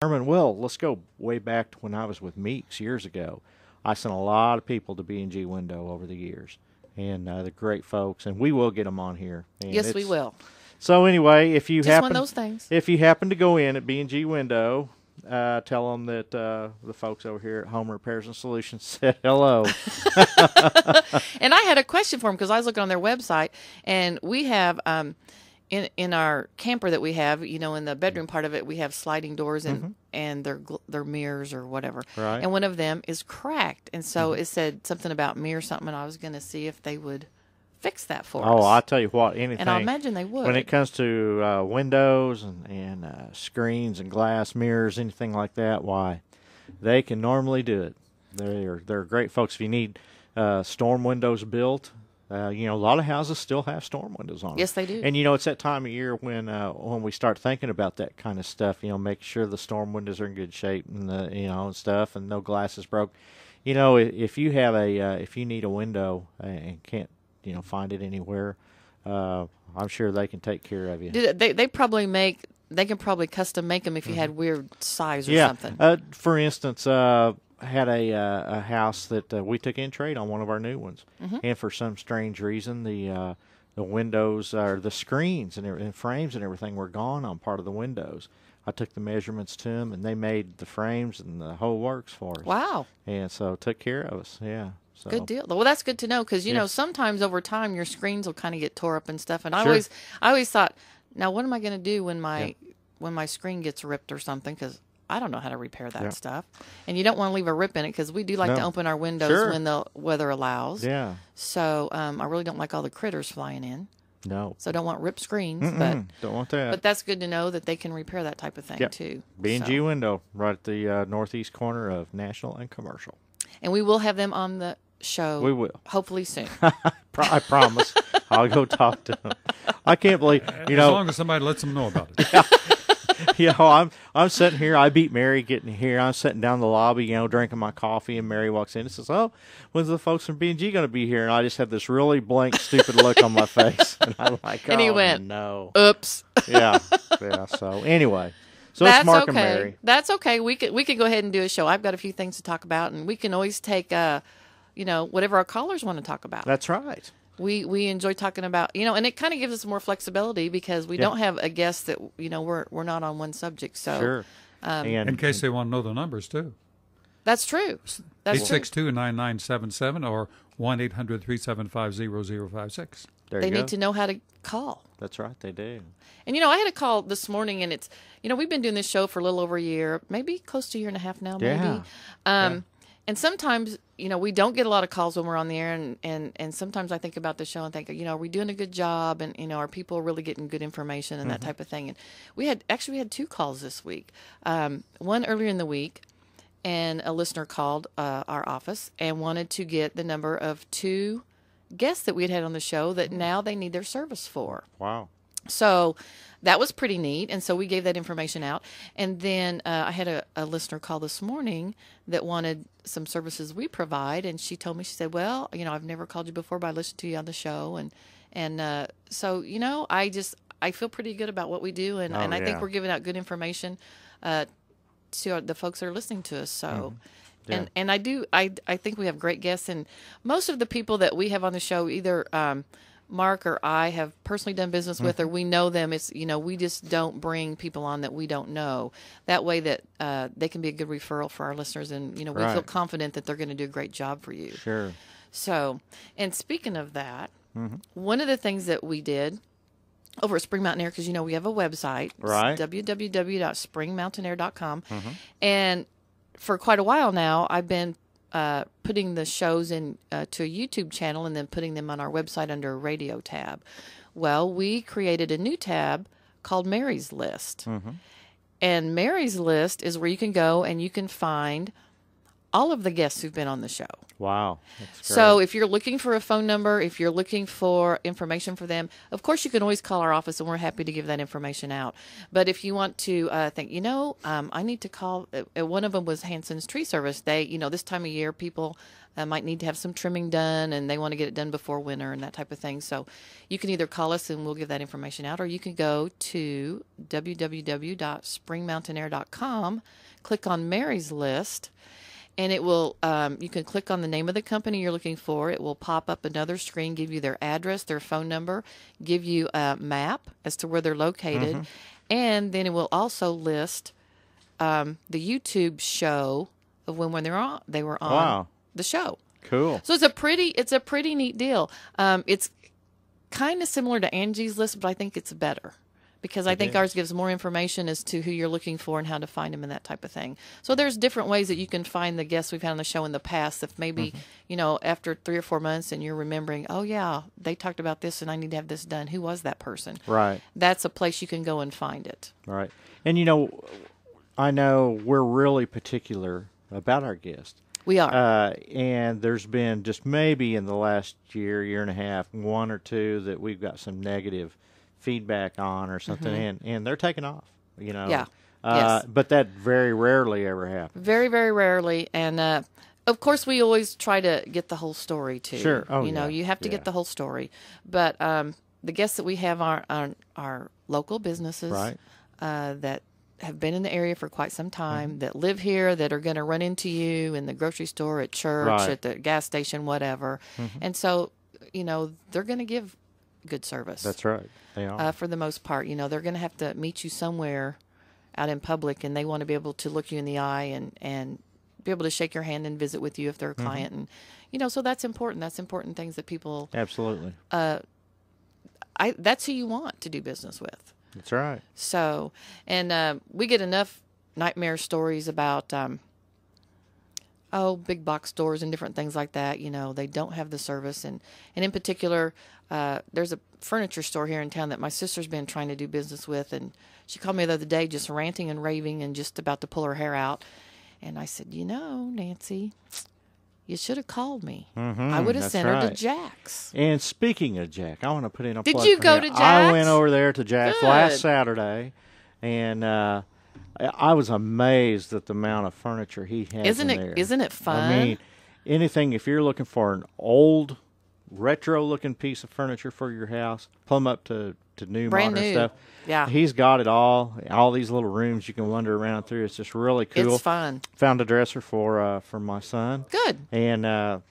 Herman, well, let's go way back to when I was with Meeks years ago. I sent a lot of people to B&G Window over the years, and they're great folks, and we will get them on here. And Yes, we will. So anyway, if you Just one of those things. if you happen to go in at B&G Window, tell them that the folks over here at Home Repairs and Solutions said hello. And I had a question for them because I was looking on their website, and we have in our camper that we have, in the bedroom part of it, we have sliding doors and they're mirrors or whatever. Right. And one of them is cracked, and so it said something about mirror something. And I was going to see if they would fix that for us. Oh, I'll tell you what, anything. And I imagine they would. When it comes to windows and screens and glass mirrors, anything like that, why, they can normally do it. They're great folks. If you need storm windows built, a lot of houses still have storm windows on them. Yes, they do. And it's that time of year when we start thinking about that kind of stuff. Make sure the storm windows are in good shape and and stuff, and no glass is broke. If you have if you need a window and can't find it anywhere, I'm sure they can take care of you. They can probably custom make them if you had weird size or something. For instance, had a house that we took in trade on one of our new ones, and for some strange reason the windows or the screens and frames and everything were gone on part of the windows. I took the measurements to them, and they made the frames and the whole works for us. Wow! And so took care of us. Yeah. So. Good deal. Well, that's good to know because sometimes over time your screens will kind of get tore up and stuff. And Sure. I always thought, now what am I going to do when my screen gets ripped or something? Because I don't know how to repair that stuff. And you don't want to leave a rip in it because we do like to open our windows when the weather allows. Yeah. So I really don't like all the critters flying in. No. So I don't want ripped screens. Don't want that. But that's good to know that they can repair that type of thing too. B&G Window, right at the northeast corner of National and Commercial. And we will have them on the show. We will. Hopefully soon. I promise. I'll go talk to them. I can't believe, As long as somebody lets them know about it. I'm sitting here. I beat Mary getting here. I'm sitting down in the lobby, drinking my coffee, and Mary walks in and says, "Oh, when's the folks from B&G going to be here?" And I just had this really blank, stupid look on my face, and I'm like, "Oh, and he went, no, oops." Yeah. So anyway, so that's it's Mark okay. and Mary. That's okay. We could go ahead and do a show. I've got a few things to talk about, and we can always take whatever our callers want to talk about. That's right. We enjoy talking about, and it kind of gives us more flexibility because we don't have a guest that, we're not on one subject. So Sure. And In case they want to know the numbers, too. that's true. That's true. 862-9977 or 1-800-375-0056. there They you go. need to know how to call. That's right. They do. And, I had a call this morning, and it's, we've been doing this show for a little over a year, maybe close to a year and a half now, maybe. Yeah. And sometimes, we don't get a lot of calls when we're on the air, and sometimes I think about the show and think, are we doing a good job? And, are people really getting good information and that type of thing? And we had two calls this week. One earlier in the week, and a listener called our office and wanted to get the number of two guests that we had on the show that now they need their service for. Wow. So that was pretty neat. And so we gave that information out. And then I had a listener call this morning that wanted some services we provide. And she told me, she said, well, I've never called you before, but I listened to you on the show. And so, I feel pretty good about what we do. And I think we're giving out good information to the folks that are listening to us. So, Yeah. and I think we have great guests. And most of the people that we have on the show, either Mark or I have personally done business with, or we know them. It's, we just don't bring people on that we don't know. That way that they can be a good referral for our listeners. And, we Right. feel confident that they're going to do a great job for you. Sure. So, and speaking of that, one of the things that we did over at Spring Mountain Air, because, we have a website. Right. It's www.springmountainair.com. And for quite a while now, I've been putting the shows in to a YouTube channel and then putting them on our website under a radio tab. Well, we created a new tab called Mary's List. And Mary's List is where you can go and you can find all of the guests who've been on the show. Wow. That's great. So if you're looking for a phone number, if you're looking for information for them, of course you can always call our office, and we're happy to give that information out. But if you want to think, I need to call. One of them was Hanson's Tree Service. They, this time of year, people might need to have some trimming done, and they want to get it done before winter and that type of thing. So you can either call us and we'll give that information out, or you can go to www.springmountainair.com, click on Mary's List. And it will, you can click on the name of the company you're looking for. It will pop up another screen, give you their address, their phone number, give you a map as to where they're located. And then it will also list the YouTube show of when they were on the show. Cool. So it's a pretty neat deal. It's kind of similar to Angie's List, but I think it's better. Because I think ours gives more information as to who you're looking for and how to find them and that type of thing. So there's different ways that you can find the guests we've had on the show in the past. If maybe, after 3 or 4 months and you're remembering, oh, yeah, they talked about this and I need to have this done. Who was that person? Right. That's a place you can go and find it. Right. And, I know we're really particular about our guests. We are. And there's been just maybe in the last year and a half, 1 or 2 that we've got some negative feedback on or something, and they're taking off, Yeah. Yes. But that very rarely ever happens. Very, very rarely. And, of course, we always try to get the whole story, too. Sure. Oh, you have to get the whole story. But the guests that we have are local businesses Right. That have been in the area for quite some time, that live here, that are going to run into you in the grocery store, at church, Right. at the gas station, whatever. And so, they're going to give good service. That's right. They are. For the most part. They're going to have to meet you somewhere out in public, and they want to be able to look you in the eye and be able to shake your hand and visit with you if they're a client. And, so that's important. That's important things that people, Absolutely. that's who you want to do business with. That's right. So, and we get enough nightmare stories about, big box stores and different things like that. They don't have the service. And in particular, there's a furniture store here in town that my sister's been trying to do business with. And she called me the other day just ranting and raving and just about to pull her hair out. And I said, Nancy, you should have called me. I would have that's sent her to right. Jack's. And speaking of Jack, I want to put in a Did plug you for go him. to I Jack's? went over there to Jack's Good. last Saturday, and I was amazed at the amount of furniture he has Isn't in it? there. Isn't it fun? I mean, anything, if you're looking for an old, retro-looking piece of furniture for your house, plumb up to new Brand modern new. stuff. Yeah. He's got it all these little rooms you can wander around through. It's just really cool. It's fun. Found a dresser for my son. Good. And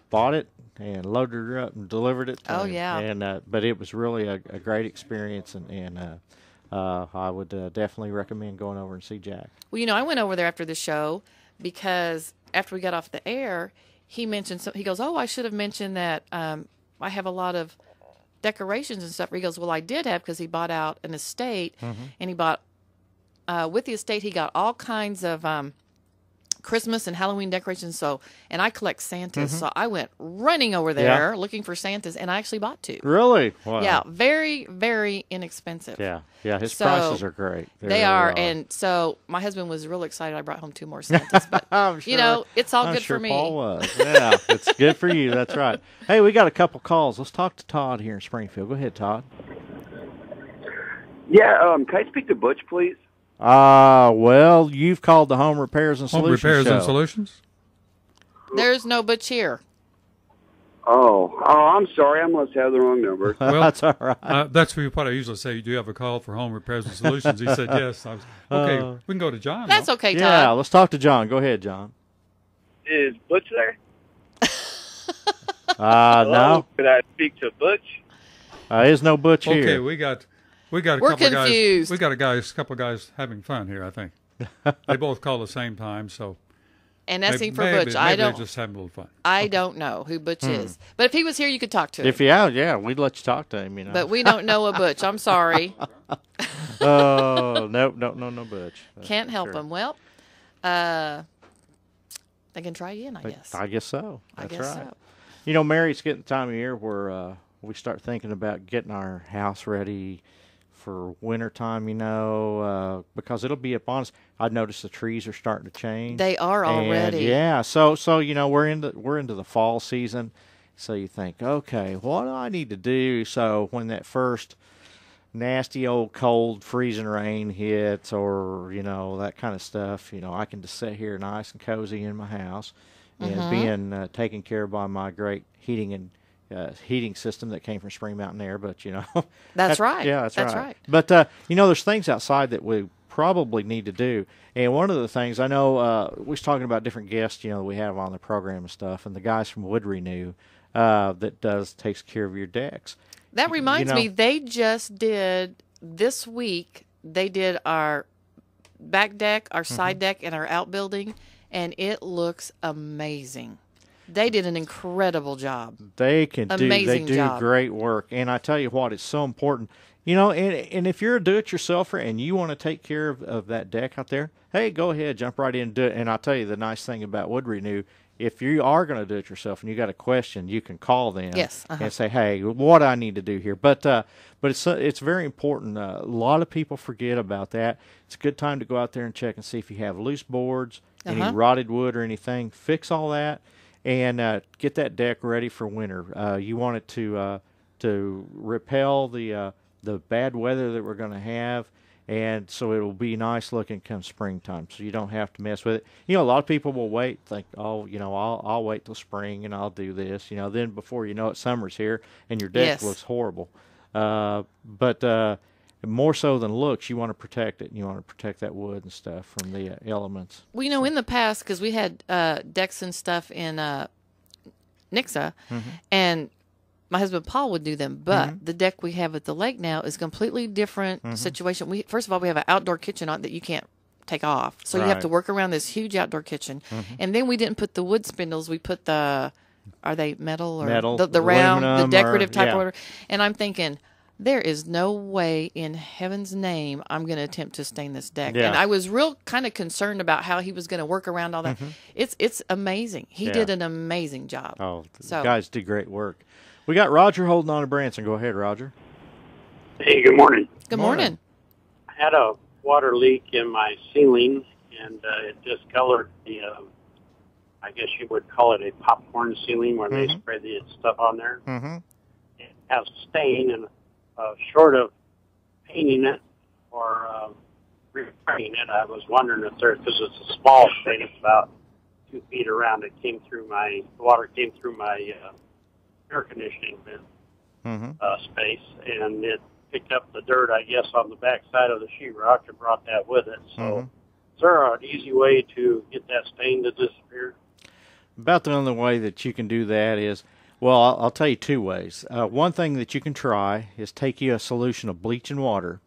bought it and loaded her up and delivered it to Oh, him. yeah. And but it was really a great experience, and I would definitely recommend going over and see Jack. Well, I went over there after the show because after we got off the air, he mentioned he goes, "Oh, I should have mentioned that I have a lot of decorations and stuff." He goes, "Well, I did have, because he bought out an estate, and he bought with the estate he got all kinds of Christmas and Halloween decorations. So, and I collect Santas, so I went running over there looking for Santas, and I actually bought 2. Really? Wow. Yeah, very, very inexpensive. Yeah. His So, prices are great. They really are, and so my husband was real excited. I brought home 2 more Santas, but I'm sure, it's all I'm good sure for me. Paul was. Yeah, it's good for you. That's right. Hey, we got a couple calls. Let's talk to Todd here in Springfield. Go ahead, Todd. Yeah, can I speak to Butch, please? Well, you've called the Home Repairs and Home Solutions repairs show. and solutions. There's no Butch here. Oh, I'm sorry. I must have the wrong number. Well, That's all right. that's what I usually say. Do you have a call for home repairs and solutions? He said yes. I was, okay, we can go to John. That's now. okay, Yeah, Todd. let's talk to John. Go ahead, John. Is Butch there? No, Could I speak to Butch? there's no Butch Okay, here. we got a We're couple of guys. confused. We got a couple of guys having fun here. I think they both call the same time, so And asking for maybe, Butch. maybe I they're don't. just having a little fun. I don't know who Butch is. But if he was here, you could talk to him. If yeah, we'd let you talk to him. But we don't know a Butch. I'm sorry. Oh, no, Butch. Can't help Sure. him. Well, they can try again, I guess. I guess so. I That's guess right. so. Mary, it's getting the time of year where we start thinking about getting our house ready for wintertime, because it'll be up on us. I've noticed the trees are starting to change. They are already. And yeah, so we're into the fall season. So you think, okay, what do I need to do? So when that first nasty old cold freezing rain hits, or that kind of stuff, I can just sit here nice and cozy in my house, and being taken care of by my great heating system that came from Spring Mountain Air. But that's right. Yeah, that's right. right. But there's things outside that we probably need to do. And one of the things I know, we was talking about different guests, we have on the program and stuff, and the guys from Wood Renew that takes care of your decks. That reminds me, they just did this week. They did our back deck, our side deck, and our outbuilding, and it looks amazing. They did an incredible job. They do job. Great work. And I tell you what, it's so important. And if you're a do-it-yourselfer and you want to take care of that deck out there, hey, go ahead, jump right in and do it. And I'll tell you the nice thing about Wood Renew, if you are going to do it yourself and you got a question, you can call them and say, hey, what do I need to do here? But it's very important. A lot of people forget about that. It's a good time to go out there and check and see if you have loose boards, any rotted wood or anything. Fix all that and get that deck ready for winter. You want it to repel the bad weather that we're going to have, and so it will be nice looking come springtime, so you don't have to mess with it. A lot of people will wait, think, I'll wait till spring and I'll do this. Then before you know it, summer's here and your deck looks horrible. But more so than looks, you want to protect it, and you want to protect that wood and stuff from the elements. Well, in the past, because we had decks and stuff in Nixa, and my husband Paul would do them, but the deck we have at the lake now is a completely different situation. First of all, we have an outdoor kitchen on that you can't take off, so you have to work around this huge outdoor kitchen. And then we didn't put the wood spindles; we put are they metal or the round, the decorative type order? And I'm thinking, there is no way in heaven's name I'm going to attempt to stain this deck. Yeah. And I was real kind of concerned about how he was going to work around all that. It's amazing. He did an amazing job. Oh, the guys did great work. We got Roger holding on to Branson. Go ahead, Roger. Hey, good morning. Good morning. I had a water leak in my ceiling, and it discolored the, I guess you would call it a popcorn ceiling where they spray the stuff on there. It has a stain, and short of painting it or repainting it, I was wondering if because it's a small stain, it's about 2 feet around, the water came through my air conditioning vent space, and it picked up the dirt, I guess, on the back side of the sheetrock and brought that with it. So is there an easy way to get that stain to disappear? About the only way that you can do that is, well, I'll tell you two ways. One thing that you can try is take you a solution of bleach and water,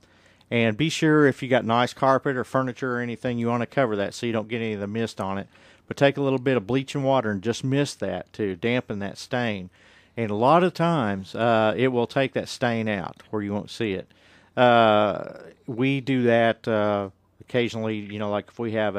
and be sure if you got nice carpet or furniture or anything, you want to cover that so you don't get any of the mist on it. But take a little bit of bleach and water and just mist that to dampen that stain. And a lot of times, it will take that stain out where you won't see it. We do that occasionally, like if we have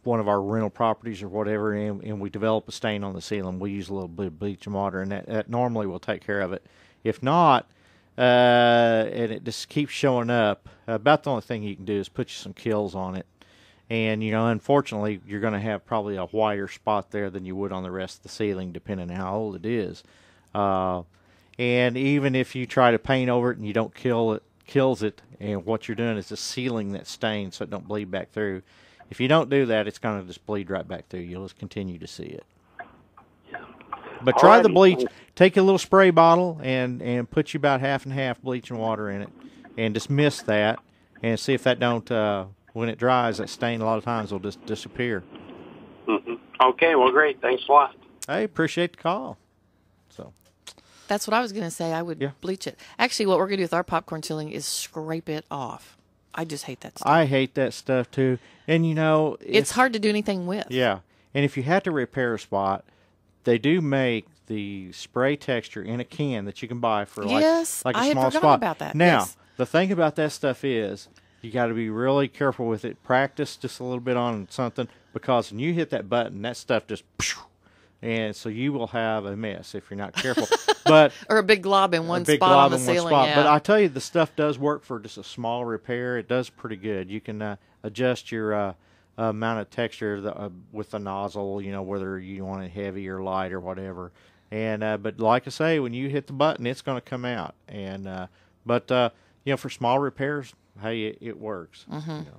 one of our rental properties or whatever, and we develop a stain on the ceiling, we use a little bit of bleach and water, and that normally will take care of it. If not, and it just keeps showing up, about the only thing you can do is put you some Kills on it. And, unfortunately, you're going to have probably a whiter spot there than you would on the rest of the ceiling, depending on how old it is. And even if you try to paint over it and you don't kills it, and what you're doing is just sealing that stain so it don't bleed back through. If you don't do that, it's going to just bleed right back through. You'll just continue to see it. But try the bleach. Take a little spray bottle and put you about half and half bleach and water in it, and just mist that, and see if that don't... when it dries, that stain a lot of times will just disappear. Okay, well, great. Thanks a lot. Hey, appreciate the call. So that's what I was going to say. I would bleach it. Actually, what we're going to do with our popcorn ceiling is scrape it off. I just hate that stuff. I hate that stuff, too. And, it's hard to do anything with. Yeah. And if you have to repair a spot, they do make the spray texture in a can that you can buy for like a small spot. I had forgotten about that. Now, the thing about that stuff is, you got to be really careful with it. Practice just a little bit on something, because when you hit that button, that stuff just, and so you will have a mess if you're not careful. But or a big glob in one a big spot glob on the in one ceiling. spot. Yeah. But I tell you, the stuff does work for just a small repair. It does pretty good. You can adjust your amount of texture with the nozzle, whether you want it heavy or light or whatever. And but like I say, when you hit the button, it's going to come out. And but for small repairs, hey, it works.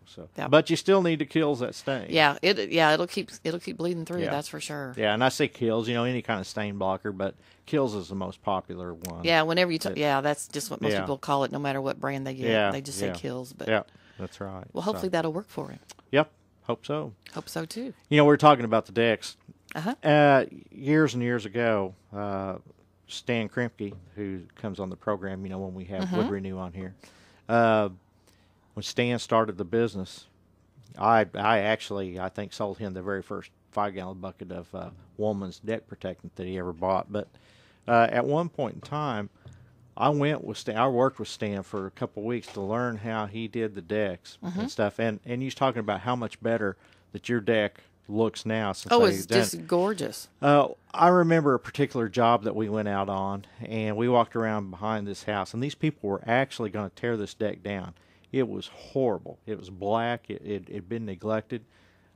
So, Yep. but you still need to kill that stain. Yeah, it'll keep bleeding through. Yeah. That's for sure. Yeah, and I say Kills, any kind of stain blocker, but Kills is the most popular one. Yeah, whenever you that's just what most Yeah. people call it, no matter what brand they get. Yeah, They just yeah. say Kills. But Yeah, that's right. well, hopefully that'll work for him. Yep, hope so. Hope so too. We were talking about the decks. Uh-huh. Years and years ago, Stan Kremke, who comes on the program, when we have Wood Renew on here, when Stan started the business, I think sold him the very first 5-gallon bucket of Woolman's deck protectant that he ever bought. But at one point in time, I worked with Stan for a couple of weeks to learn how he did the decks and stuff. And he was talking about how much better that your deck looks now. Since It's just gorgeous. I remember a particular job that we went out on, and we walked around behind this house, and these people were actually going to tear this deck down. It was horrible. It was black. It had been neglected.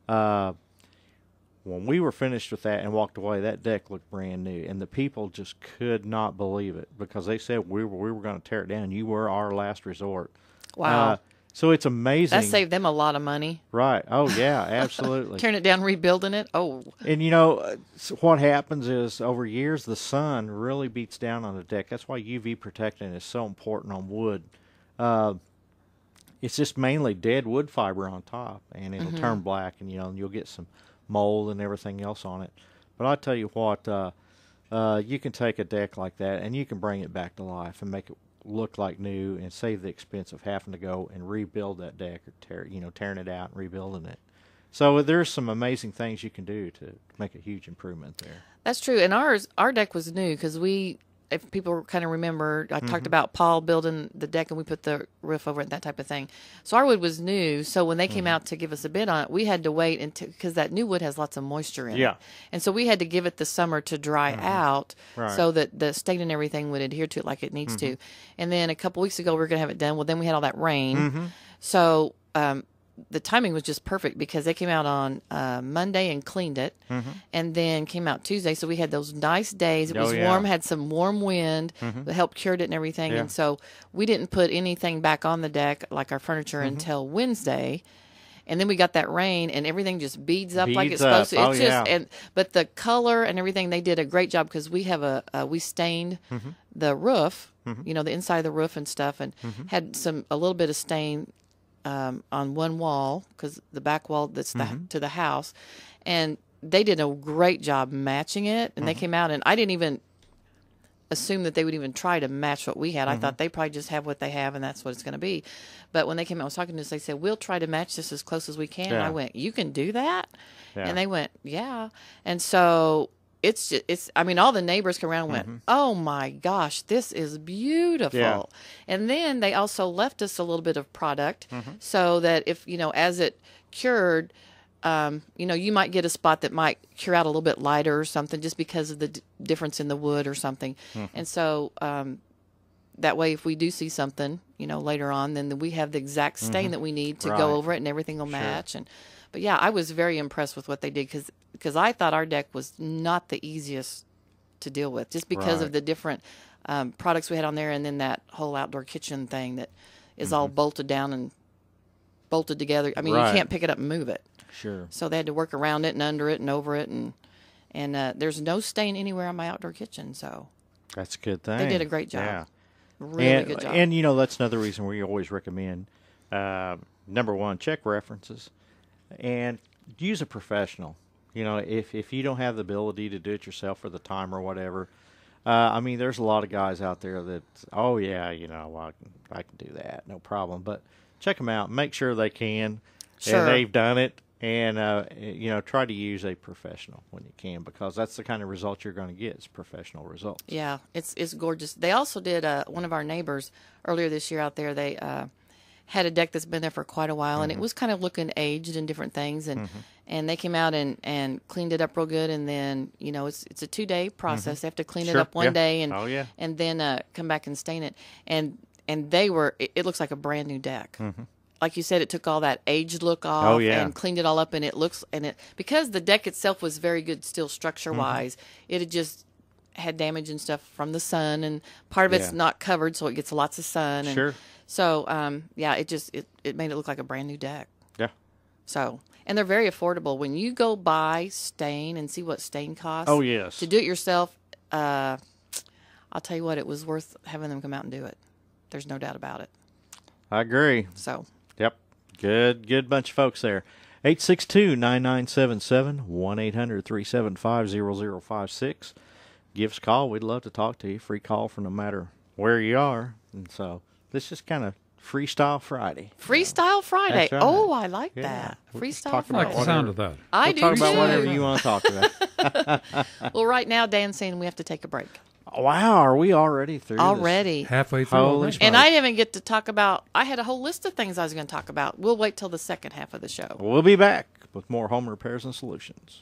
When we were finished with that and walked away, that deck looked brand new, and the people just could not believe it because they said we were going to tear it down. You were our last resort. Wow. So it's amazing. That saved them a lot of money. Right. Oh, yeah, absolutely. Tearing it down, rebuilding it. Oh. And, so what happens is over years the sun really beats down on the deck. That's why UV protection is so important on wood. It's just mainly dead wood fiber on top, and it'll turn black, and, you'll get some mold and everything else on it. But I tell you what, you can take a deck like that, and you can bring it back to life and make it look like new and save the expense of having to go and rebuild that deck or tearing it out and rebuilding it. So there's some amazing things you can do to make a huge improvement there. That's true. And our deck was new because if people kind of remember, I talked about Paul building the deck and we put the roof over it, that type of thing. So our wood was new. So when they came out to give us a bid on it, we had to wait because that new wood has lots of moisture in it. And so we had to give it the summer to dry out so that the stain and everything would adhere to it like it needs to. And then a couple weeks ago, we were going to have it done. Well, then we had all that rain. So the timing was just perfect because they came out on Monday and cleaned it, and then came out Tuesday. So we had those nice days. It was warm, had some warm wind that helped cured it and everything. And so we didn't put anything back on the deck, like our furniture, until Wednesday. And then we got that rain, and everything just beads up like it's supposed to. It's but the color and everything, they did a great job because we have we stained the roof, the inside of the roof and stuff, and had a little bit of stain on one wall because the back wall that's to the house, and they did a great job matching it. And they came out, and I didn't even assume that they would even try to match what we had. I thought they probably just have what they have, and that's what it's going to be. But when they came out, I was talking to us. They said, "We'll try to match this as close as we can." And I went, "You can do that?" And they went, "Yeah." And so it's I mean, all the neighbors came around and went, "Oh my gosh, this is beautiful." Yeah. And then they also left us a little bit of product so that if, as it cured, you might get a spot that might cure out a little bit lighter or something just because of the difference in the wood or something. And so that way, if we do see something, later on, then we have the exact stain that we need to go over it and everything will match. But yeah, I was very impressed with what they did because I thought our deck was not the easiest to deal with just because of the different products we had on there, and then that whole outdoor kitchen thing that is all bolted down and bolted together. I mean, you can't pick it up and move it. Sure. So they had to work around it and under it and over it, and there's no stain anywhere on my outdoor kitchen. So that's a good thing. they did a great job. Yeah. Really good job. And that's another reason we always recommend number one, check references and use a professional. If you don't have the ability to do it yourself or the time or whatever, I mean, there's a lot of guys out there that, I can do that, no problem. But check them out, make sure they can, and they've done it, and try to use a professional when you can, because that's the kind of result you're going to get, is professional results. Yeah, it's gorgeous. They also did one of our neighbors earlier this year out there. They had a deck that's been there for quite a while, and it was kind of looking aged and different things, and they came out and cleaned it up real good, and then it's a 2-day process. They have to clean it up one day and then come back and stain it, and it looks like a brand new deck. Like you said, it took all that aged look off and cleaned it all up, and it looks because the deck itself was very good still structure wise. It had just had damage and stuff from the sun, and part of it's not covered, so it gets lots of sun. And so, it made it look like a brand new deck. Yeah. So, and they're very affordable. When you go buy stain and see what stain costs. Oh, yes. To do it yourself, I'll tell you what, it was worth having them come out and do it. There's no doubt about it. I agree. So. Yep. Good bunch of folks there. 862-9977, 1-800-375-0056. Give us a call. We'd love to talk to you. Free call for no matter where you are. And so this is kind of Freestyle Friday. Freestyle Friday. Right. Oh, I like that. Freestyle Friday. I like the sound of that. I do talk too. about whatever you want to talk about. Well, right now, Dan's saying we have to take a break. Wow, are we already through Already. this? Halfway through. Holy And I didn't get to talk about, I had a whole list of things I was going to talk about. We'll wait till the second half of the show. We'll be back with more home repairs and solutions.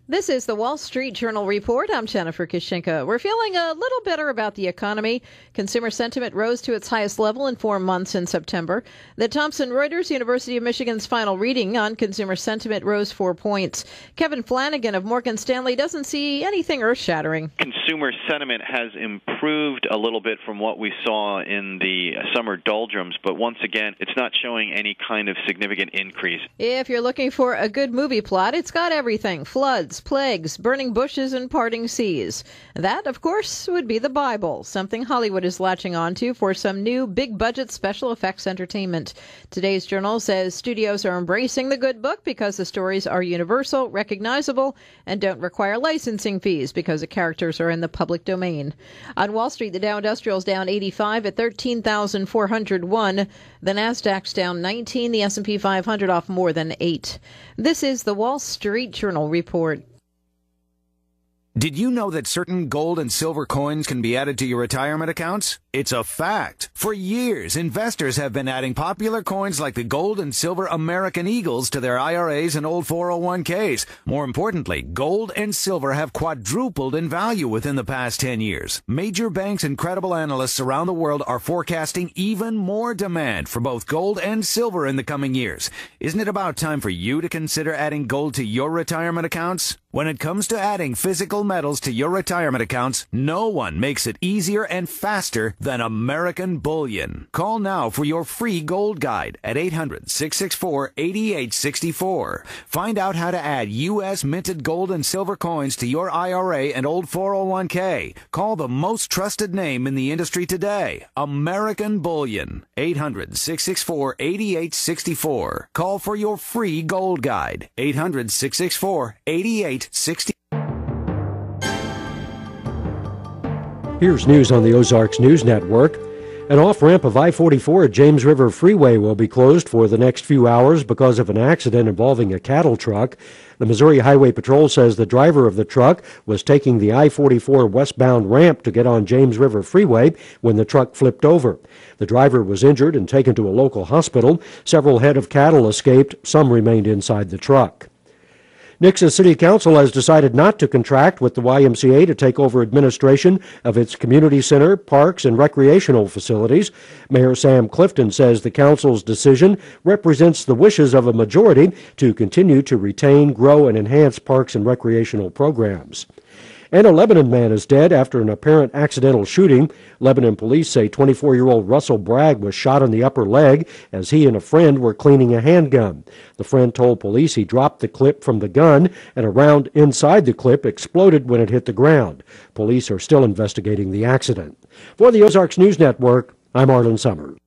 This is the Wall Street Journal Report. I'm Jennifer Kishinka. We're feeling a little better about the economy. Consumer sentiment rose to its highest level in 4 months in September. The Thomson Reuters University of Michigan's final reading on consumer sentiment rose 4 points. Kevin Flanagan of Morgan Stanley doesn't see anything earth-shattering. Consumer sentiment has improved a little bit from what we saw in the summer doldrums, but once again, it's not showing any kind of significant increase. If you're looking for a good movie plot, it's got everything. Floods, plagues, burning bushes, and parting seas. That, of course, would be the Bible, something Hollywood is latching onto for some new big-budget special effects entertainment. Today's Journal says studios are embracing the good book because the stories are universal, recognizable, and don't require licensing fees because the characters are in the public domain. On Wall Street, the Dow Industrial's down 85 at 13,401. The Nasdaq's down 19, the S&P 500 off more than 8. This is the Wall Street Journal Report. Did you know that certain gold and silver coins can be added to your retirement accounts? It's a fact. For years, investors have been adding popular coins like the gold and silver American Eagles to their IRAs and old 401ks. More importantly, gold and silver have quadrupled in value within the past 10 years. Major banks and credible analysts around the world are forecasting even more demand for both gold and silver in the coming years. Isn't it about time for you to consider adding gold to your retirement accounts? When it comes to adding physical metals to your retirement accounts, no one makes it easier and faster than American Bullion. Call now for your free gold guide at 800-664-8864. Find out how to add U.S. minted gold and silver coins to your IRA and old 401k. Call the most trusted name in the industry today, American Bullion. 800-664-8864. Call for your free gold guide. 800-664-8864. Here's news on the Ozarks News Network. An off-ramp of I-44 at James River Freeway will be closed for the next few hours because of an accident involving a cattle truck. The Missouri Highway Patrol says the driver of the truck was taking the I-44 westbound ramp to get on James River Freeway when the truck flipped over. The driver was injured and taken to a local hospital. Several head of cattle escaped. Some remained inside the truck. Nixa City Council has decided not to contract with the YMCA to take over administration of its community center, parks, and recreational facilities. Mayor Sam Clifton says the council's decision represents the wishes of a majority to continue to retain, grow, and enhance parks and recreational programs. And a Lebanon man is dead after an apparent accidental shooting. Lebanon police say 24-year-old Russell Bragg was shot in the upper leg as he and a friend were cleaning a handgun. The friend told police he dropped the clip from the gun and a round inside the clip exploded when it hit the ground. Police are still investigating the accident. For the Ozarks News Network, I'm Arlen Summers.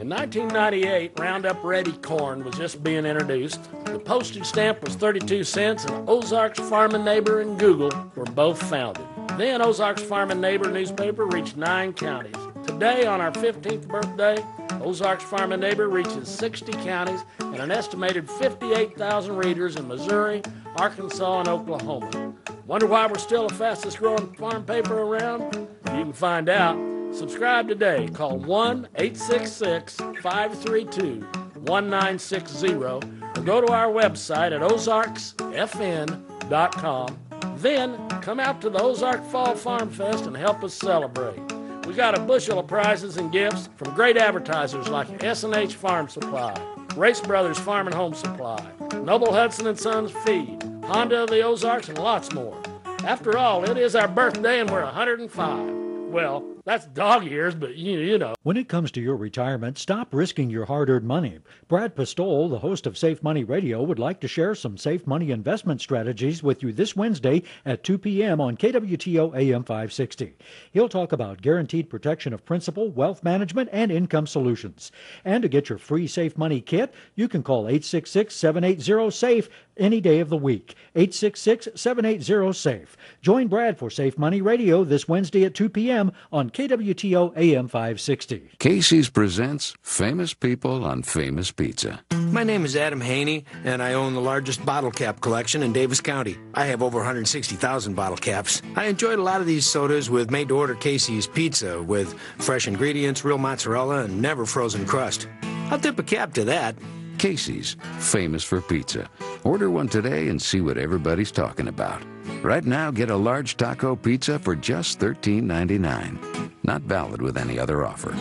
In 1998, Roundup Ready corn was just being introduced. The postage stamp was 32 cents, and Ozarks Farm and Neighbor and Google were both founded. Then Ozarks Farm and Neighbor newspaper reached 9 counties. Today, on our 15th birthday, Ozarks Farm and Neighbor reaches 60 counties and an estimated 58,000 readers in Missouri, Arkansas, and Oklahoma. Wonder why we're still the fastest growing farm paper around? You can find out Subscribe today. Call 1-866-532-1960 or go to our website at ozarksfn.com. Then come out to the Ozark Fall Farm Fest and help us celebrate. We got a bushel of prizes and gifts from great advertisers like S&H Farm Supply, Race Brothers Farm and Home Supply, Noble Hudson & Sons Feed, Honda of the Ozarks, and lots more. After all, it is our birthday and we're 105. Well, that's dog years, but you know. When it comes to your retirement, stop risking your hard-earned money. Brad Pistole, the host of Safe Money Radio, would like to share some safe money investment strategies with you this Wednesday at 2 p.m. on KWTO AM 560. He'll talk about guaranteed protection of principal, wealth management, and income solutions. And to get your free Safe Money kit, you can call 866-780-SAFE any day of the week. 866-780-SAFE. Join Brad for Safe Money Radio this Wednesday at 2 p.m. on KWTO AM 560. Casey's presents Famous People on Famous Pizza. My name is Adam Haney, and I own the largest bottle cap collection in Davis County. I have over 160,000 bottle caps. I enjoyed a lot of these sodas with made-to-order Casey's pizza with fresh ingredients, real mozzarella, and never frozen crust. I'll tip a cap to that. Casey's, famous for pizza. Order one today and see what everybody's talking about. Right now, get a large taco pizza for just $13.99. Not valid with any other offer.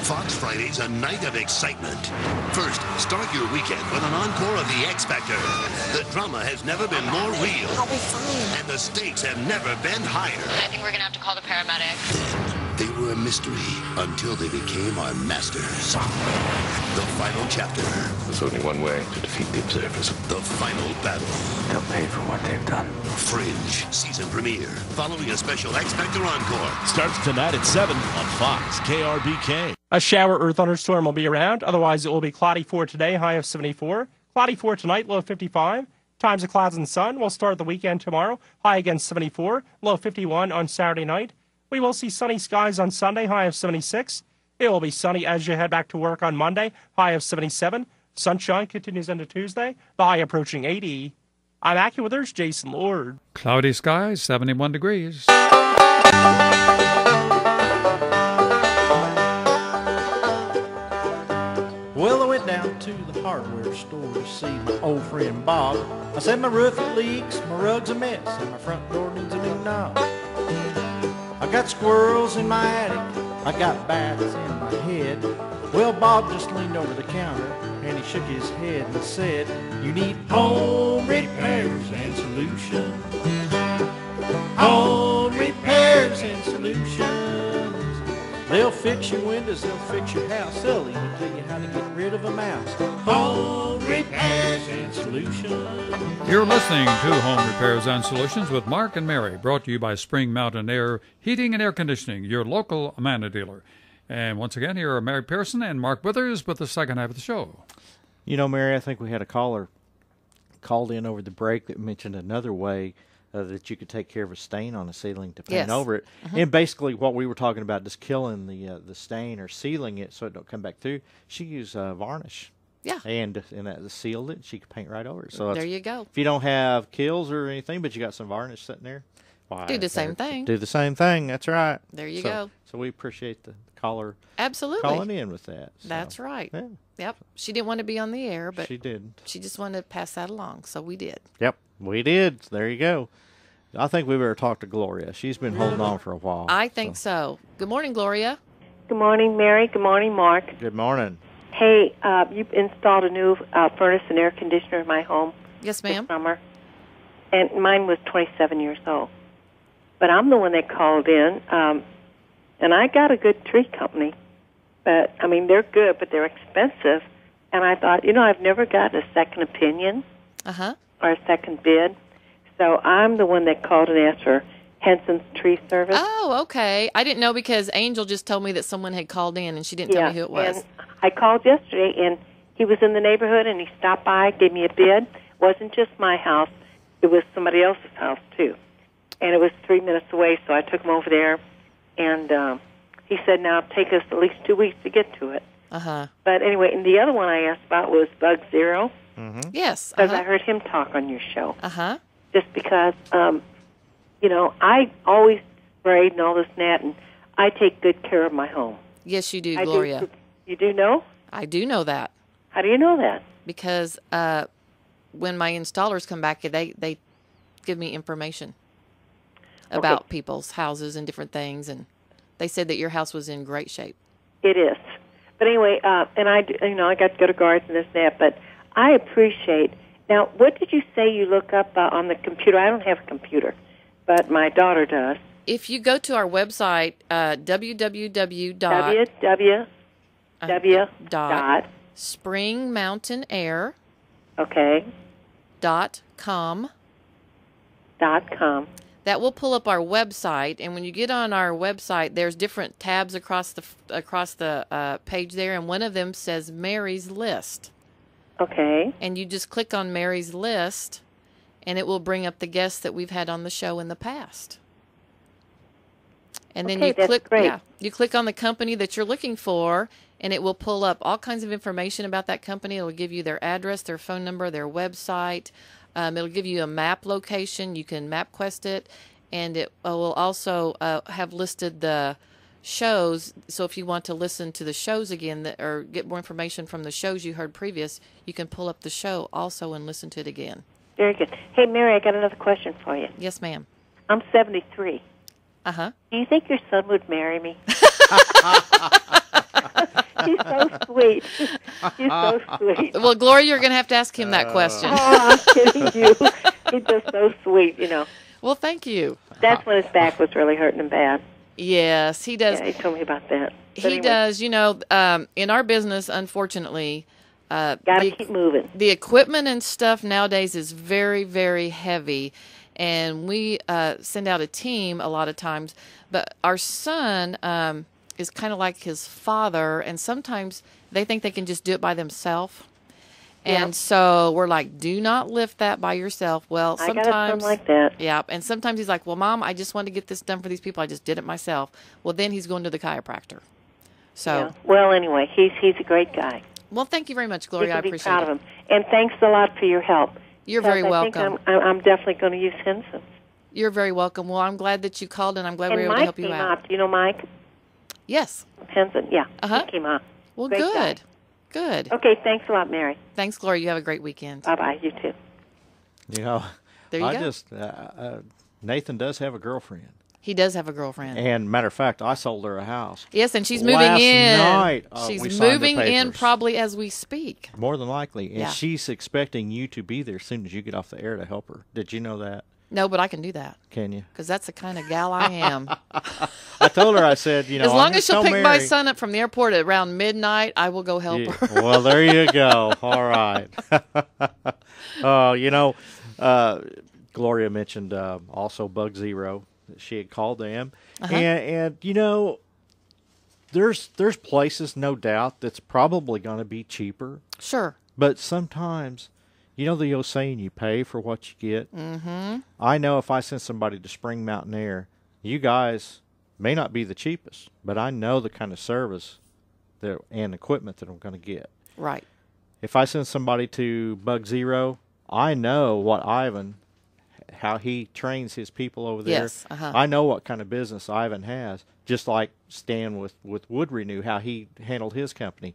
Fox Friday's a night of excitement. First, start your weekend with an encore of The X Factor. The drama has never been more real. I'll be fine. And the stakes have never been higher. I think we're going to have to call the paramedics. They were a mystery until they became our masters. The final chapter. There's only one way to defeat the observers. The final battle. They'll pay for what they've done. Fringe season premiere. Following a special X Factor encore. Starts tonight at 7 on Fox KRBK. A shower or thunderstorm will be around. Otherwise, it will be cloudy for today, high of 74. Cloudy for tonight, low of 55. Times of clouds and sun. We'll start the weekend tomorrow, high again 74. Low 51 on Saturday night. We will see sunny skies on Sunday, high of 76. It will be sunny as you head back to work on Monday, high of 77. Sunshine continues into Tuesday, the high approaching 80. I'm AccuWeather's Jason Lord. Cloudy skies, 71 degrees. Well, I went down to the hardware store to see my old friend Bob. I said my roof it leaks, my rug's a mess, and my front door needs a new knob. I got squirrels in my attic, I got bats in my head. Well, Bob just leaned over the counter and he shook his head and said, you need home repairs and solutions. Home repairs and solutions. They'll fix your windows, they'll fix your house, they'll even tell you how to get rid of a mouse. Home repairs and solutions. You're listening to Home Repairs and Solutions with Mark and Mary, brought to you by Spring Mountain Air Heating and Air Conditioning, your local Amana dealer. And once again, here are Mary Pearson and Mark Withers with the second half of the show. You know, Mary, I think we had a caller called in over the break that mentioned another way that you could take care of a stain on a ceiling to paint over it. Mm-hmm. And basically what we were talking about, just killing the stain or sealing it so it don't come back through. She used varnish. Yeah. And that sealed it. She could paint right over it. So there you go. If you don't have kills or anything, but you got some varnish sitting there, do the same thing. Do the same thing. That's right. There you go. So we appreciate the caller absolutely calling in with that. So. That's right. Yeah. Yep. She didn't want to be on the air, but she did. She just wanted to pass that along, so we did. Yep, we did. There you go. I think we better talk to Gloria. She's been holding on for a while. I think so. Good morning, Gloria. Good morning, Mary. Good morning, Mark. Good morning. Hey, you've installed a new furnace and air conditioner in my home. Yes, ma'am. This summer. And mine was 27 years old. But I'm the one that called in, and I got a good tree company. But, I mean, they're good, but they're expensive. And I thought, I've never gotten a second opinion or a second bid. So I'm the one that called and asked for Henson's Tree Service. Oh, okay. I didn't know because Angel just told me that someone had called in, and she didn't tell me who it was. And I called yesterday, and he was in the neighborhood, and he stopped by, gave me a bid. It wasn't just my house. It was somebody else's house, too. And it was 3 minutes away, so I took him over there. And he said, now it'll take us at least 2 weeks to get to it. But anyway, and the other one I asked about was Bug Zero. Mm-hmm. Yes. Because I heard him talk on your show. Just because, I always sprayed and all this and that, and I take good care of my home. Yes, you do, I Gloria. do. You do know? I do know that. How do you know that? Because when my installers come back, they give me information about people's houses and different things, and they said that your house was in great shape. It is. But anyway, and I got to go to guards and this and that, but I appreciate. Now, what did you say you look up on the computer? I don't have a computer, but my daughter does. If you go to our website, www.springmountainair .com. That will pull up our website, and when you get on our website, there's different tabs across the page there, and one of them says Mary's List. Okay. And you just click on Mary's List, and it will bring up the guests that we've had on the show in the past. And then you click on the company that you're looking for, and it will pull up all kinds of information about that company. It will give you their address, their phone number, their website. It'll give you a map location. You can MapQuest it, and it will also have listed the shows. So if you want to listen to the shows again or get more information from the shows you heard previous, you can pull up the show also and listen to it again. Very good. Hey, Mary, I got another question for you. Yes, ma'am. I'm 73. Uh-huh. Do you think your son would marry me? He's so sweet. He's so sweet. Well, Gloria, you're going to have to ask him that question. Oh, I'm kidding you. He's just so sweet, Well, thank you. That's when his back was really hurting him bad. Yes, he does. Yeah, he told me about that. He does. In our business, unfortunately, gotta keep moving. The equipment and stuff nowadays is very, very heavy, and we send out a team a lot of times. But our son is kind of like his father, and sometimes they think they can just do it by themselves. And so we're like, do not lift that by yourself. Well, sometimes I got a son like that. Yeah, and sometimes he's like, well, Mom, I just wanted to get this done for these people. I just did it myself. Well, then he's going to the chiropractor. So, yeah. Well, anyway, he's a great guy. Well, thank you very much, Gloria. I appreciate it. You can be proud of him. And thanks a lot for your help. You're very welcome. I think I'm definitely going to use Henson. You're very welcome. Well, I'm glad that you called, and I'm glad we were able to help you out. And Mike came out. Do you know Mike? Yes. Henson, yeah. He came out. Well, great good. Guy. Good. Okay, thanks a lot, Mary. Thanks, Gloria. You have a great weekend. Bye-bye. You too. There you go. Nathan does have a girlfriend. He does have a girlfriend. And matter of fact, I sold her a house. Yes, and she's moving in. Last night, she's moving in probably as we speak. More than likely. And she's expecting you to be there as soon as you get off the air to help her. Did you know that? No, but I can do that. Can you? Because that's the kind of gal I am. I told her, I said, as long as she'll pick my son up from the airport at around midnight, I will go help her. Well, there you go. All right. Gloria mentioned also Bug Zero. She had called them. And there's places, no doubt, that's probably going to be cheaper. Sure. But sometimes, the old saying, you pay for what you get. Mm-hmm. I know if I send somebody to Spring Mountain Air, you guys may not be the cheapest, but I know the kind of service and equipment that I'm going to get. Right. If I send somebody to Bug Zero, I know what Ivan, how he trains his people over there. Yes. I know what kind of business Ivan has, just like Stan with Wood Renew, how he handled his company.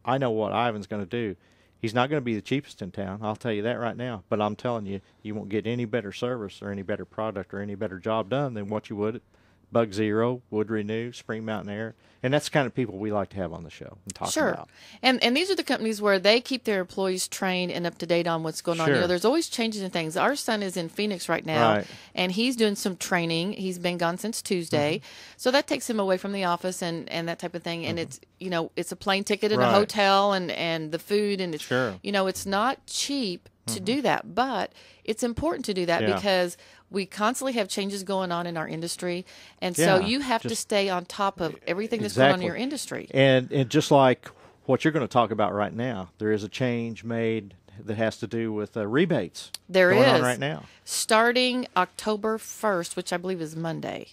I know what Ivan's going to do. He's not going to be the cheapest in town, I'll tell you that right now. But I'm telling you, you won't get any better service or any better product or any better job done than what you would at Bug Zero, Wood Renew, Spring Mountain Air. And that's the kind of people we like to have on the show and talk about. And these are the companies where they keep their employees trained and up to date on what's going on. There's always changes in things. Our son is in Phoenix right now, and he's doing some training. He's been gone since Tuesday. So that takes him away from the office and that type of thing. And it's, it's a plane ticket and a hotel and the food. And it's, it's not cheap to do that, but it's important to do that because we constantly have changes going on in our industry, and so you have to stay on top of everything that's going on in your industry. And just like what you're going to talk about right now, there is a change made that has to do with rebates going on right now. Starting October 1st, which I believe is Monday.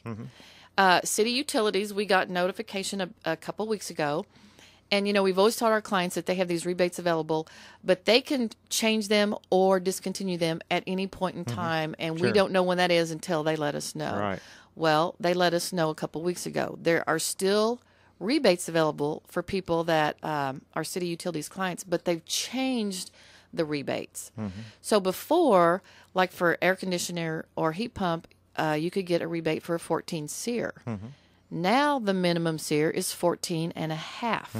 City Utilities, we got notification a couple weeks ago. And, we've always taught our clients that they have these rebates available, but they can change them or discontinue them at any point in time, and we don't know when that is until they let us know. Right. Well, they let us know a couple weeks ago. There are still rebates available for people that are city utilities clients, but they've changed the rebates. So before, like for air conditioner or heat pump, you could get a rebate for a 14 SEER. Now the minimum SEER is 14 and a half.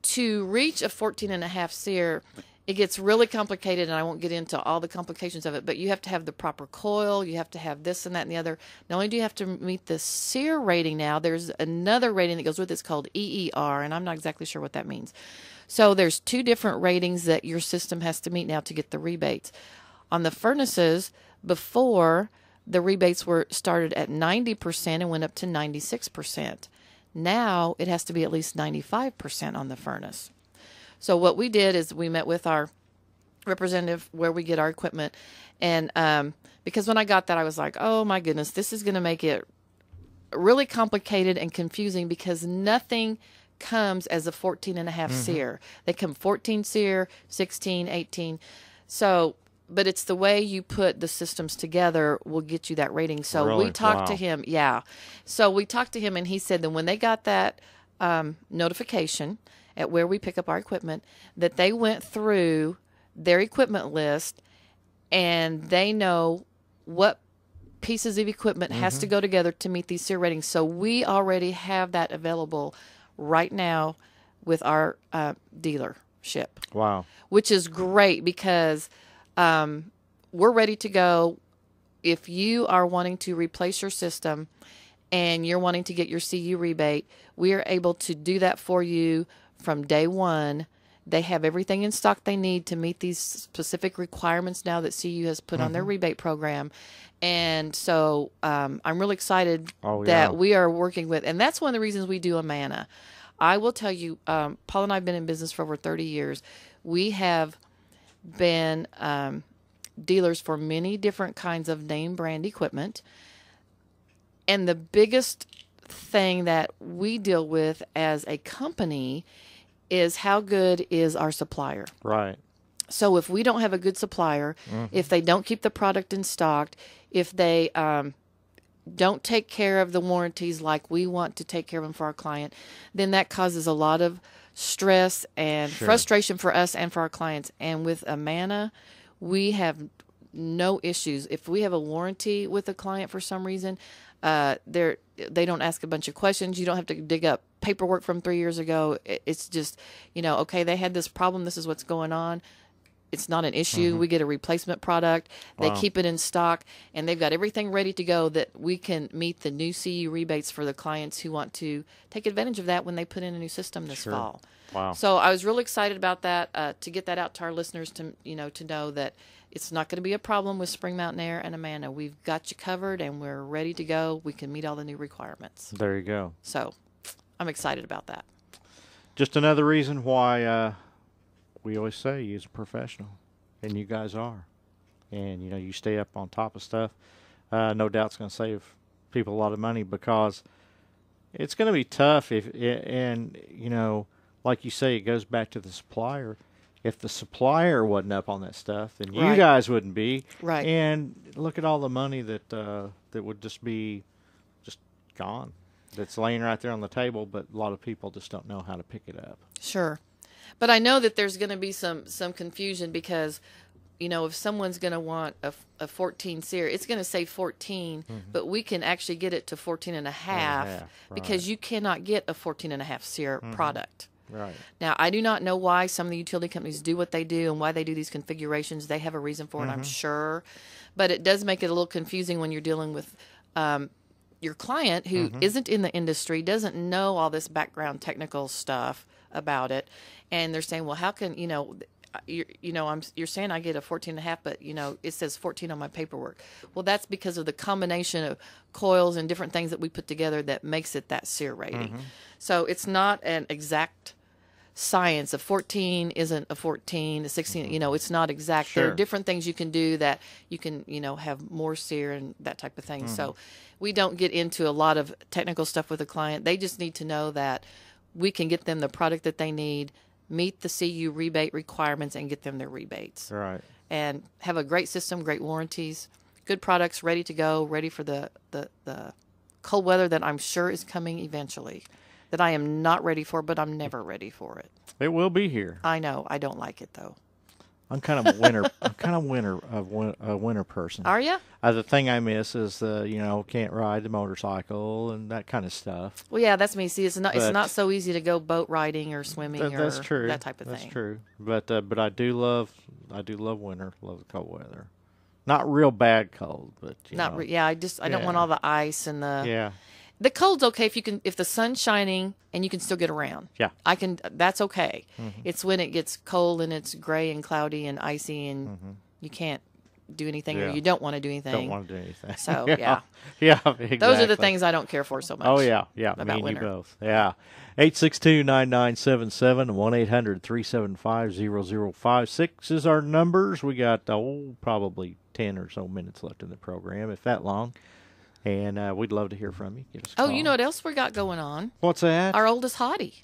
To reach a 14 and a half SEER, it gets really complicated, and I won't get into all the complications of it, but you have to have the proper coil, you have to have this and that and the other. Not only do you have to meet the SEER rating now, there's another rating that goes with it. It's called EER, and I'm not exactly sure what that means. So there's 2 different ratings that your system has to meet now to get the rebates. On the furnaces, before, the rebates were started at 90% and went up to 96%. Now it has to be at least 95% on the furnace. So what we did is we met with our representative where we get our equipment. And because when I got that, I was like, oh, my goodness, this is going to make it really complicated and confusing because nothing comes as a 14 and a half SEER. They come 14 SEER, 16, 18. So, but it's the way you put the systems together will get you that rating. So Really? we talked to Wow. him. Yeah. So we talked to him, and he said that when they got that notification at where we pick up our equipment, that they went through their equipment list and they know what pieces of equipment has to go together to meet these SEER ratings. So we already have that available right now with our dealership. Wow. Which is great because we're ready to go. If you are wanting to replace your system and you're wanting to get your CU rebate, we are able to do that for you from day one. They have everything in stock they need to meet these specific requirements now that CU has put on their rebate program. And so I'm really excited that we are working with, and that's one of the reasons we do Amana. I will tell you, Paul and I have been in business for over 30 years. We have been dealers for many different kinds of name brand equipment. And the biggest thing that we deal with as a company is how good is our supplier. Right. So if we don't have a good supplier, if they don't keep the product in stock, if they don't take care of the warranties like we want to take care of them for our client, then that causes a lot of stress and frustration for us and for our clients. And with Amana, we have no issues. If we have a warranty with a client for some reason, they don't ask a bunch of questions. You don't have to dig up paperwork from 3 years ago. It's just, okay, they had this problem. This is what's going on. It's not an issue. We get a replacement product. They keep it in stock, and they've got everything ready to go that we can meet the new CU rebates for the clients who want to take advantage of that when they put in a new system this fall. Wow. So I was really excited about that, to get that out to our listeners to know that it's not going to be a problem with Spring Mountain Air and Amana. We've got you covered, and we're ready to go. We can meet all the new requirements. There you go. So I'm excited about that. Just another reason why we always say you're a professional, and you guys are. And, you stay up on top of stuff. No doubt it's going to save people a lot of money because it's going to be tough like you say, it goes back to the supplier. If the supplier wasn't up on that stuff, then you guys wouldn't be. Right. And look at all the money that would just be just gone. That's laying right there on the table, but a lot of people just don't know how to pick it up. Sure. But I know that there's going to be some confusion because, if someone's going to want a 14 SEER, it's going to say 14, but we can actually get it to 14 and a half because you cannot get a 14 and a half SEER product. Right. Now, I do not know why some of the utility companies do what they do and why they do these configurations. They have a reason for it, I'm sure. But it does make it a little confusing when you're dealing with your client who isn't in the industry, doesn't know all this background technical stuff about it. And they're saying, well, how can, you're saying I get a 14 and a half, but, it says 14 on my paperwork. Well, that's because of the combination of coils and different things that we put together that makes it that SEER rating. So it's not an exact science. A 14 isn't a 14, a 16, it's not exact. There are different things you can do that you can, have more SEER and that type of thing. So we don't get into a lot of technical stuff with a client. They just need to know that we can get them the product that they need, meet the CU rebate requirements, and get them their rebates. Right. And have a great system, great warranties, good products ready to go, ready for the cold weather that I'm sure is coming eventually, that I am not ready for, but I'm never ready for it. It will be here. I know. I don't like it, though. I'm kind of a winter person. Are you? The thing I miss is can't ride the motorcycle and that kind of stuff. Well, yeah, that's me. See, it's not so easy to go boat riding or swimming that's true. That type of thing. That's true. But I do love winter. Love the cold weather. Not real bad cold, but I don't want all the ice and the yeah. The cold's okay if the sun's shining and you can still get around. Yeah. That's okay. Mm-hmm. It's when it gets cold and it's gray and cloudy and icy and you can't do anything or you don't want to do anything. Don't want to do anything. So, yeah, exactly. Those are the things I don't care for so much. Oh, yeah. About Me and winter. you both. Yeah. 862-9977, 1-800-375-0056 is our numbers. We got, probably 10 or so minutes left in the program, if that long. And we'd love to hear from you. Give us a call. You know what else we got going on? What's that? Our oldest hottie.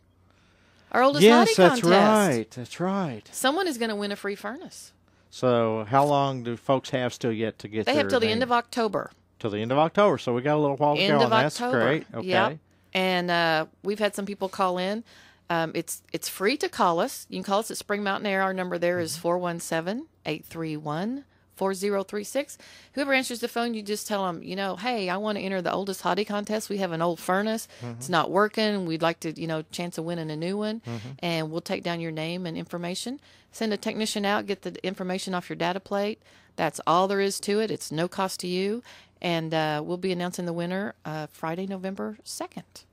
Our oldest yes, hottie that's contest. That's right. Someone is going to win a free furnace. So how long do folks have still yet to get They their have till the name? end of October. Till the end of October. So we got a little while to End go of on. That's October. great. Okay. Yep. And we've had some people call in. It's free to call us. You can call us at Spring Mountain Air. Our number there is 417-831-4036. Whoever answers the phone, you just tell them, hey, I want to enter the oldest hottie contest. We have an old furnace. It's not working. We'd like to, chance of winning a new one. And we'll take down your name and information. Send a technician out, get the information off your data plate. That's all there is to it. It's no cost to you. And we'll be announcing the winner Friday, November 2nd.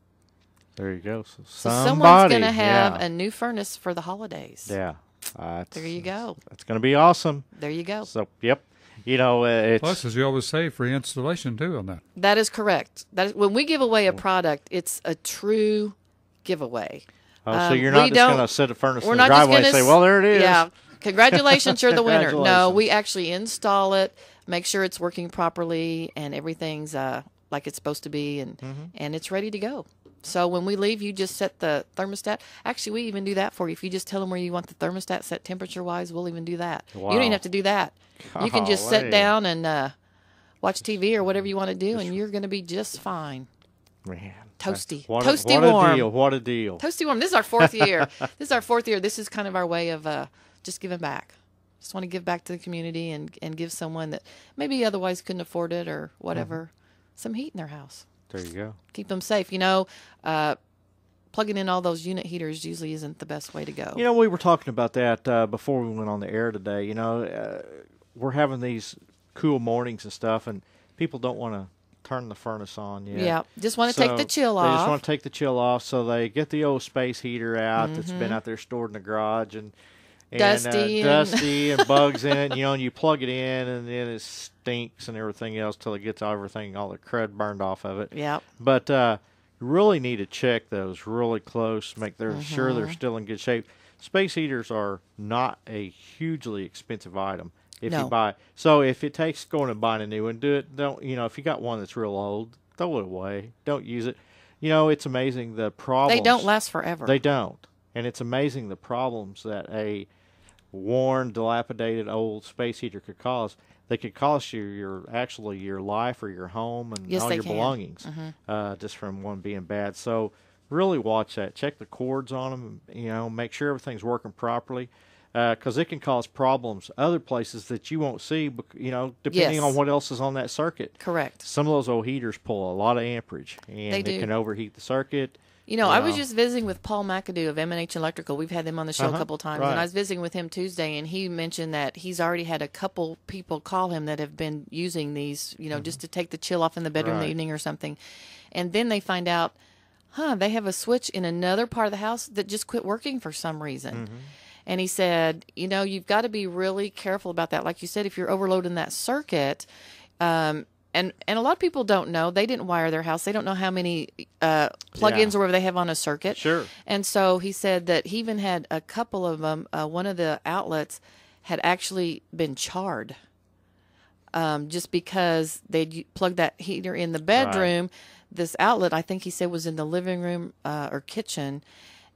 There you go. So someone's going to have a new furnace for the holidays. Yeah. There you go. That's going to be awesome. There you go. So, yep. It's... Plus, as you always say, free installation, too, on that. That is correct. When we give away a product, it's a true giveaway. So you're not just going to set a furnace in the not driveway and say, well, there it is. Yeah. Congratulations, you're the winner. No, we actually install it, make sure it's working properly, and everything's like it's supposed to be, and it's ready to go. So when we leave, you just set the thermostat. Actually, we even do that for you. If you just tell them where you want the thermostat set temperature-wise, we'll even do that. Wow. You don't even have to do that. You can just sit down and watch TV or whatever you want to do, and you're going to be just fine. Man. Toasty. What Toasty a warm. Deal. What a deal. Toasty warm. This is our fourth year. This is kind of our way of just giving back. Just want to give back to the community and give someone that maybe otherwise couldn't afford it or whatever some heat in their house. There you go. Keep them safe. Plugging in all those unit heaters usually isn't the best way to go. We were talking about that before we went on the air today. We're having these cool mornings and stuff, and people don't want to turn the furnace on yet. Yeah, just want to take the chill off. They just want to take the chill off, so they get the old space heater out that's been out there stored in the garage and dusty and bugs in it. And you plug it in, and then it stinks and everything else till it gets all the crud burned off of it. Yeah. But you really need to check those really close, make sure they're still in good shape. Space heaters are not a hugely expensive item. If you buy, so if it takes going and buying a new one, do it. Don't if you got one that's real old, throw it away. Don't use it. It's amazing the problems. They don't last forever. They don't, and it's amazing the problems that a worn, dilapidated old space heater could cause. They could cost you your life or your home and all your belongings just from one being bad. So really watch that. Check the cords on them. Make sure everything's working properly. Because it can cause problems other places that you won't see, depending on what else is on that circuit. Correct. Some of those old heaters pull a lot of amperage, and it can overheat the circuit. I was just visiting with Paul McAdoo of M&H Electrical. We've had them on the show a couple times, right. And I was visiting with him Tuesday, and he mentioned that he's already had a couple people call him that have been using these, just to take the chill off in the bedroom in the evening or something. And then they find out, they have a switch in another part of the house that just quit working for some reason. And he said, you've got to be really careful about that. Like you said, if you're overloading that circuit, and a lot of people don't know. They didn't wire their house. They don't know how many plug-ins or whatever they have on a circuit. Sure. And so he said that he even had a couple of them. One of the outlets had actually been charred just because they'd plugged that heater in the bedroom. Right. This outlet, I think he said, was in the living room or kitchen,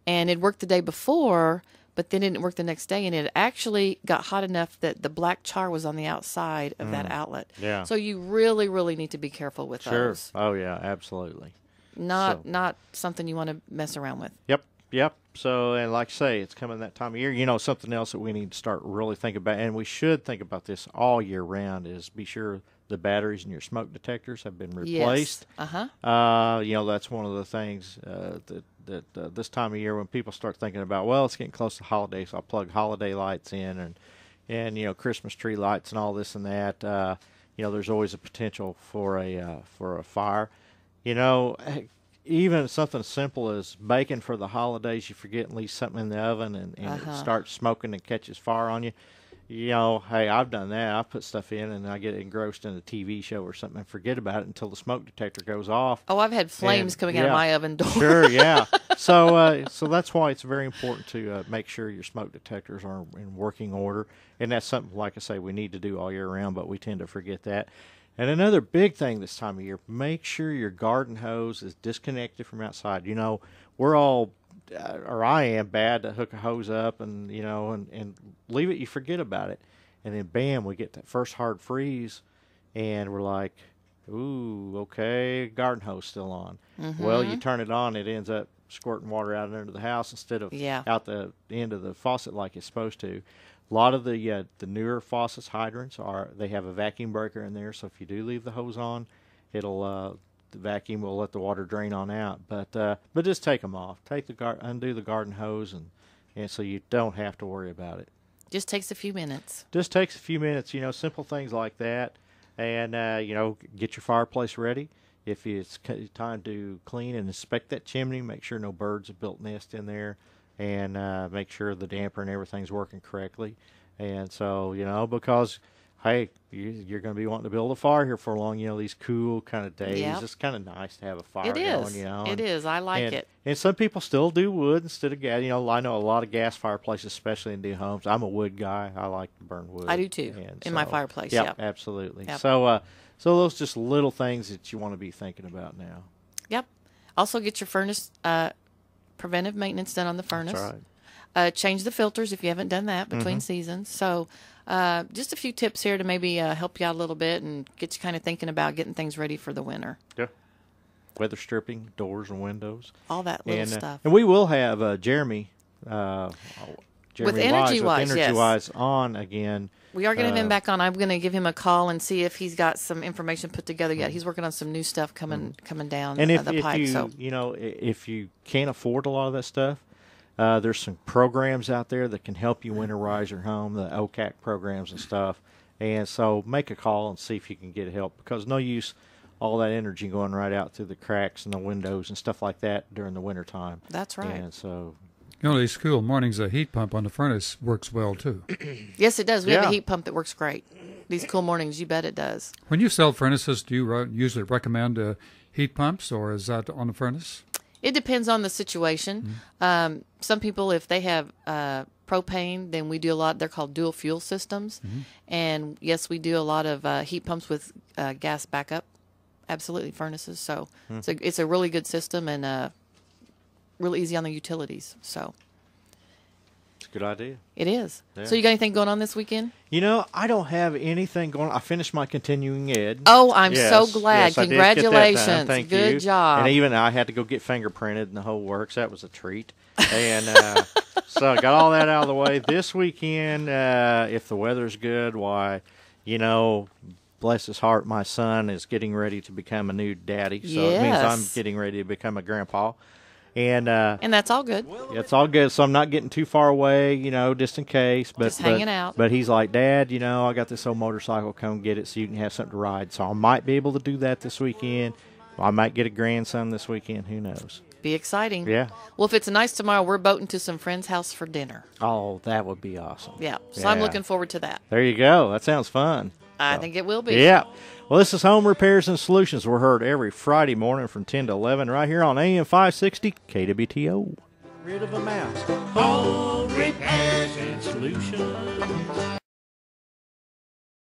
and it worked the day before, but then it didn't work the next day, and it actually got hot enough that the black char was on the outside of that outlet. Yeah. So you really, really need to be careful with those. Oh, yeah, absolutely. Not something you want to mess around with. Yep. So, and like I say, it's coming that time of year. You know, something else that we need to start really thinking about, and we should think about this all year round, is be sure the batteries in your smoke detectors have been replaced. Yes. Uh-huh. You know, that's one of the things that this time of year when people start thinking about, well, it's getting close to holidays, so I'll plug holiday lights in and you know, Christmas tree lights and all this and that. You know, there's always a potential for a fire. You know, even something simple as baking for the holidays, you forget and leave something in the oven and it starts smoking and catches fire on you. You know, hey, I've done that. I put stuff in and I get engrossed in a TV show or something and forget about it until the smoke detector goes off. Oh, I've had flames coming out of my oven door. Sure, yeah. So that's why it's very important to make sure your smoke detectors are in working order. And that's something, like I say, we need to do all year round, but we tend to forget that. And another big thing this time of year, make sure your garden hose is disconnected from outside. You know, we're all, or I am, bad to hook a hose up and, you know, and leave it, you forget about it. And then, bam, we get that first hard freeze, and we're like, ooh, okay, garden hose still on. Mm-hmm. Well, you turn it on, it ends up squirting water out into the house instead of out the end of the faucet like it's supposed to. A lot of the newer faucets, hydrants, they have a vacuum breaker in there, so if you do leave the hose on, it'll the vacuum will let the water drain on out. But just take them off. Undo the garden hose, and so you don't have to worry about it. Just takes a few minutes. Just takes a few minutes, you know, simple things like that. And, you know, get your fireplace ready. If it's time to clean and inspect that chimney, make sure no birds have built nest in there. And make sure the damper and everything's working correctly. And so, you know, because, hey, you're going to be wanting to build a fire here for long, you know, these cool kind of days. Yep. It's kind of nice to have a fire going, you know. It is. I like it. And some people still do wood instead of gas. You know, I know a lot of gas fireplaces, especially in new homes. I'm a wood guy. I like to burn wood. I do, too, in my fireplace, Yep, absolutely. Yep. So those just little things that you want to be thinking about now. Yep. Also get your furnace preventive maintenance done on the furnace. That's right. Change the filters if you haven't done that between seasons. So just a few tips here to maybe help you out a little bit and get you kind of thinking about getting things ready for the winter. Yeah. Weather stripping, doors and windows. All that little stuff. And we will have Jeremy with Energy Wise on again. We are going to have him back on. I'm going to give him a call and see if he's got some information put together yet. He's working on some new stuff coming down the pipe. So, you know, if you can't afford a lot of that stuff, there's some programs out there that can help you winterize your home, the OCAC programs and stuff. And so make a call and see if you can get help, because no use all that energy going right out through the cracks and the windows and stuff like that during the wintertime. That's right. And so... You know, these cool mornings, a heat pump on the furnace works well, too. Yes, it does. We have a heat pump that works great. These cool mornings, you bet it does. When you sell furnaces, do you usually recommend heat pumps, or is that on the furnace? It depends on the situation. Mm-hmm. Some people, if they have propane, then we do a lot. They're called dual fuel systems. Mm-hmm. And, yes, we do a lot of heat pumps with gas backup. Absolutely, furnaces. So it's a really good system and real easy on the utilities. So it's a good idea. It is. Yeah. So you got anything going on this weekend? You know, I don't have anything going on. I finished my continuing ed. Oh, I'm so glad. Yes, Congratulations. Thank you. Good job. And even I had to go get fingerprinted and the whole works. That was a treat. And so I got all that out of the way. This weekend, if the weather's good, why, you know, bless his heart, my son is getting ready to become a new daddy. So it means I'm getting ready to become a grandpa. And that's all good. It's all good. So I'm not getting too far away, you know, just in case. But just hanging out. But he's like, Dad, you know, I got this old motorcycle. Come get it so you can have something to ride. So I might be able to do that this weekend. I might get a grandson this weekend. Who knows? Be exciting. Yeah. Well, if it's nice tomorrow, we're boating to some friend's house for dinner. Oh, that would be awesome. Yeah. So I'm looking forward to that. There you go. That sounds fun. I think it will be. Yeah. Well, this is Home Repairs and Solutions. We're heard every Friday morning from 10 to 11 right here on AM 560 KWTO. Rid of a mouse. Home Repairs and Solutions.